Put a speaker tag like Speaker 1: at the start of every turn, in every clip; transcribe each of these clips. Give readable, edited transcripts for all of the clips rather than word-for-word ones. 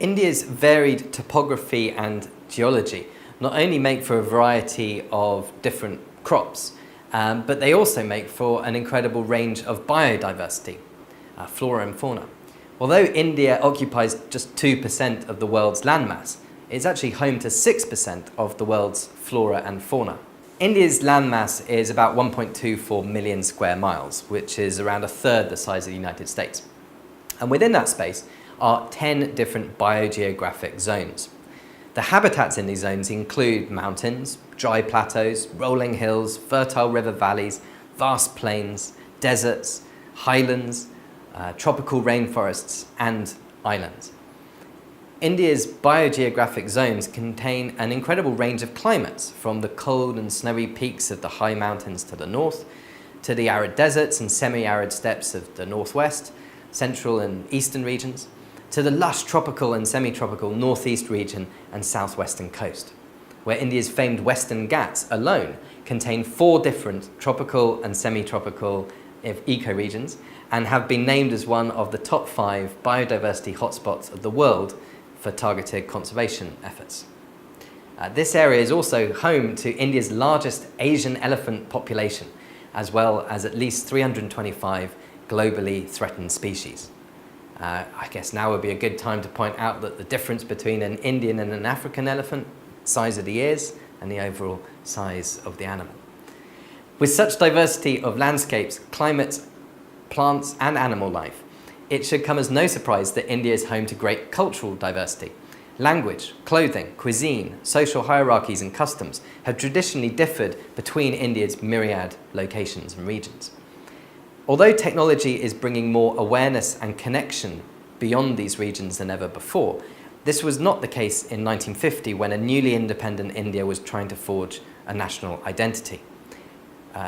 Speaker 1: India's varied topography and geology not only make for a variety of different crops, but they also make for an incredible range of biodiversity, flora and fauna. Although India occupies just 2% of the world's landmass, it's actually home to 6% of the world's flora and fauna. India's landmass is about 1.24 million square miles, which is around a third the size of the United States. And within that space are 10 different biogeographic zones. The habitats in these zones include mountains, dry plateaus, rolling hills, fertile river valleys, vast plains, deserts, highlands, tropical rainforests, and islands. India's biogeographic zones contain an incredible range of climates, from the cold and snowy peaks of the high mountains to the north, to the arid deserts and semi-arid steppes of the northwest, central and eastern regions, to the lush tropical and semi-tropical northeast region and southwestern coast, where India's famed Western Ghats alone contain 4 different tropical and semi-tropical ecoregions and have been named as one of the top 5 biodiversity hotspots of the world for targeted conservation efforts. This area is also home to India's largest Asian elephant population, as well as at least 325 globally threatened species. I guess now would be a good time to point out that the difference between an Indian and an African elephant, size of the ears and the overall size of the animal. With such diversity of landscapes, climates, plants and animal life, it should come as no surprise that India is home to great cultural diversity. Language, clothing, cuisine, social hierarchies and customs have traditionally differed between India's myriad locations and regions. Although technology is bringing more awareness and connection beyond these regions than ever before, this was not the case in 1950 when a newly independent India was trying to forge a national identity.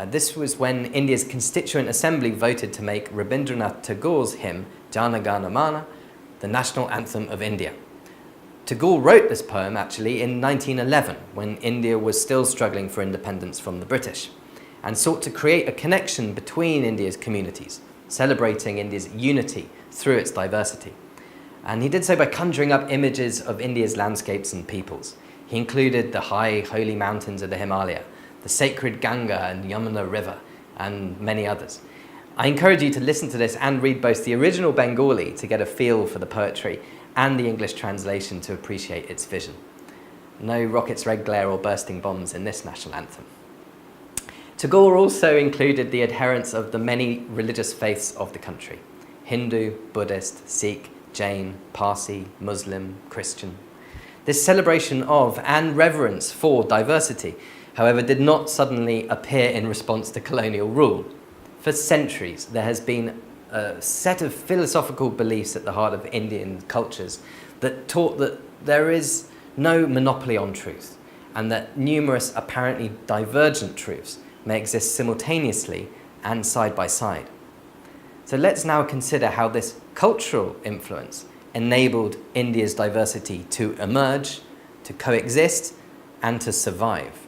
Speaker 1: This was when India's Constituent Assembly voted to make Rabindranath Tagore's hymn, Jana, Gana, the national anthem of India. Tagore wrote this poem actually in 1911, when India was still struggling for independence from the British, and sought to create a connection between India's communities, celebrating India's unity through its diversity. And he did so by conjuring up images of India's landscapes and peoples. He included the high holy mountains of the Himalaya, the sacred Ganga and Yamuna River, and many others. I encourage you to listen to this and read both the original Bengali to get a feel for the poetry and the English translation to appreciate its vision. No rockets, red glare or bursting bombs in this national anthem. Tagore also included the adherents of the many religious faiths of the country: Hindu, Buddhist, Sikh, Jain, Parsi, Muslim, Christian. This celebration of and reverence for diversity, however, did not suddenly appear in response to colonial rule. For centuries, there has been a set of philosophical beliefs at the heart of Indian cultures that taught that there is no monopoly on truth, and that numerous apparently divergent truths may exist simultaneously and side by side. So let's now consider how this cultural influence enabled India's diversity to emerge, to coexist, and to survive.